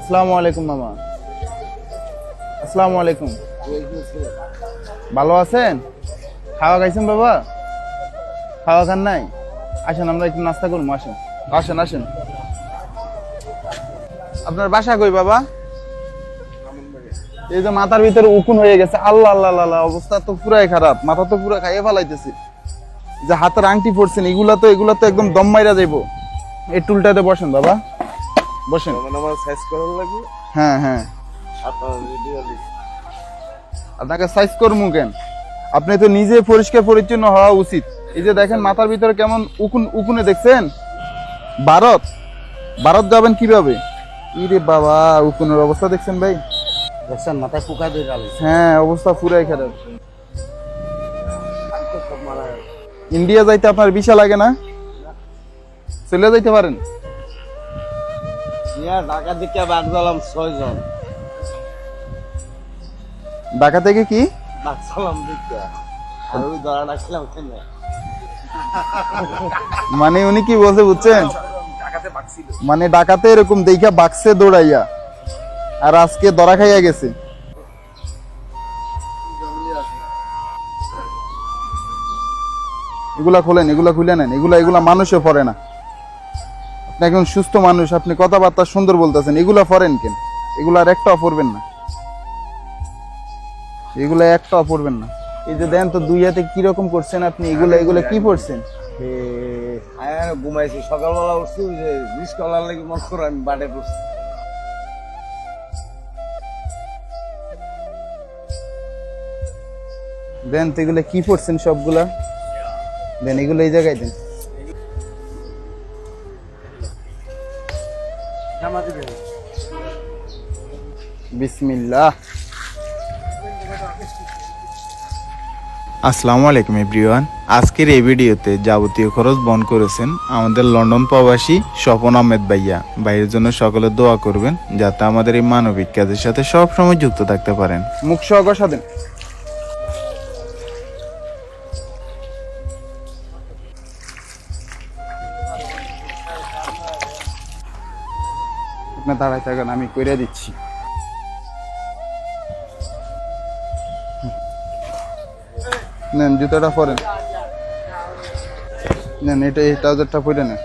আসসালামু আলাইকুম মামা। আসসালামু আলাইকুম। ভালো আছেন? খাওয়া খাইছেন বাবা? খাওয়া খান নাই? আসেন আমরা একটু নাস্তা করবো, আসেন আসেন আসেন। আপনার বাসা কই বাবা? এই যে মাথার ভিতরে উকুন হয়ে গেছে, আল্লাহ আল্লাহ আল্লাহ, অবস্থা তো পুরাই খারাপ, মাথা তো পুরো খাইয়ে ফেলাইতেছি। যে হাতের আংটি পড়ছেন, এগুলা তো একদম দম মাইরা যাইবো। এই টুলটাতে বসেন বাবা, বসেন। হ্যাঁ হ্যাঁ, আপনাকে সাইজ করবো কেন? আপনি তো নিজে পরিষ্কার পরিচ্ছন্ন হওয়া উচিত। এই যে দেখেন মাথার ভিতরে কেমন উকুনে দেখছেন। ভারত যাবেন কিভাবে? ইরে বাবা, উকুনের অবস্থা দেখছেন ভাই? দেখছেন মাথায় পোকা দিয়ে গেল। হ্যাঁ, অবস্থা পুরাই খারাপ। ইন্ডিয়া যাইতে আপনার ভিসা লাগে না? চলে যাইতে পারেন। ঢাকা দিকে বাঘ দিলাম 6 জন। ঢাকা থেকে কি বাঘ সালাম দিকে আর ওই ধরা রাখলাম কেন? মানে উনি কি বলছে বুঝছেন? মানে ঢাকাতে এরকম দেখা বাক্সে দৌড়াইয়া, আর আজকে ধরা খাইয়া গেছে। এগুলা খোলেন, এগুলা খুলে নেন, এগুলা মানুষে পড়ে না। আপনি একজন সুস্থ মানুষ, আপনি কথাবার্তা সুন্দর বলতেছেন, এগুলা পড়েন কেন? এগুলা আর একটাও পড়বেন না, এগুলা একটাও পড়বেন না। এই যে দেন তো দুই হাতে কিরকম করছেন আপনি, এগুলা কি পড়ছেন? ঘুমাইছি, সকালবেলা উঠছি, ওই যে রিস্কলার লাগে মন করে আমি বাড়ে বসছি। দেন তো এগুলা কি পড়ছেন সবগুলা, দেন এগুলো এই জায়গায় দেন। বিসমিল্লাহ। আসসালামু আলাইকুম এভরিওয়ান। আজকের এই ভিডিওতে যাবতীয় খরচ বহন করেছেন আমাদের লন্ডন প্রবাসী স্বপন আহমেদ ভাইয়া। ভাইয়ের জন্য সকলে দোয়া করবেন যাতে আমাদের এই মানবিক কাজের সাথে সব সময় যুক্ত থাকতে পারেন। মুখ সহগা দেন। আপনি দাঁড়ায় থাকেন, আমি কইরা দিচ্ছি। নেন জুতাটা পরেন, নেন এটা এই ট্রাউজারটা পরে নেন।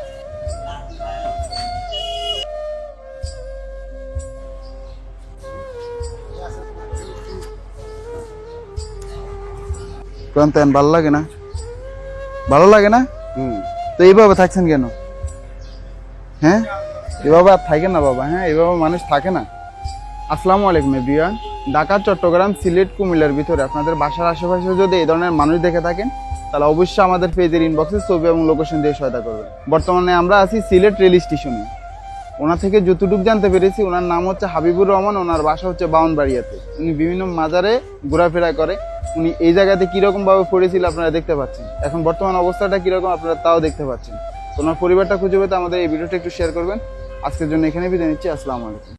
ক্লান্তেন ভালো লাগে না? ভালো লাগে না? তো এইভাবে থাকছেন কেন? হ্যাঁ, এভাবে আর থাকেন না বাবা। হ্যাঁ, এভাবে মানুষ থাকে না। আসসালামু আলাইকুম এভরিওয়ান। ঢাকা, চট্টগ্রাম, সিলেট, কুমিল্লার ভিতরে আপনাদের বাসার আশেপাশে যদি এই ধরনের মানুষ দেখে থাকেন, তাহলে অবশ্যই আমাদের পেজের ইনবক্সে ছবি এবং লোকেশন দিয়ে সহায়তা করবেন। বর্তমানে আমরা আছি সিলেট রেল স্টেশনে। ওনার থেকে যতটুকু জানতে পেরেছি, ওনার নাম হচ্ছে হাবিবুর রহমান, ওনার বাসা হচ্ছে বাউনবাড়িয়াতে। উনি বিভিন্ন মাজারে ঘোরাফেরা করে। উনি এই জায়গাতে কিরকম ভাবে পড়েছিল আপনারা দেখতে পাচ্ছেন। এখন বর্তমান অবস্থাটা কিরকম আপনারা তাও দেখতে পাচ্ছেন। ওনার পরিবারটা খুঁজে পেতে আমাদের এই ভিডিওটা একটু শেয়ার করবেন। আজকের জন্য এখানে বিদায় নিচ্ছি। আসসালামু আলাইকুম।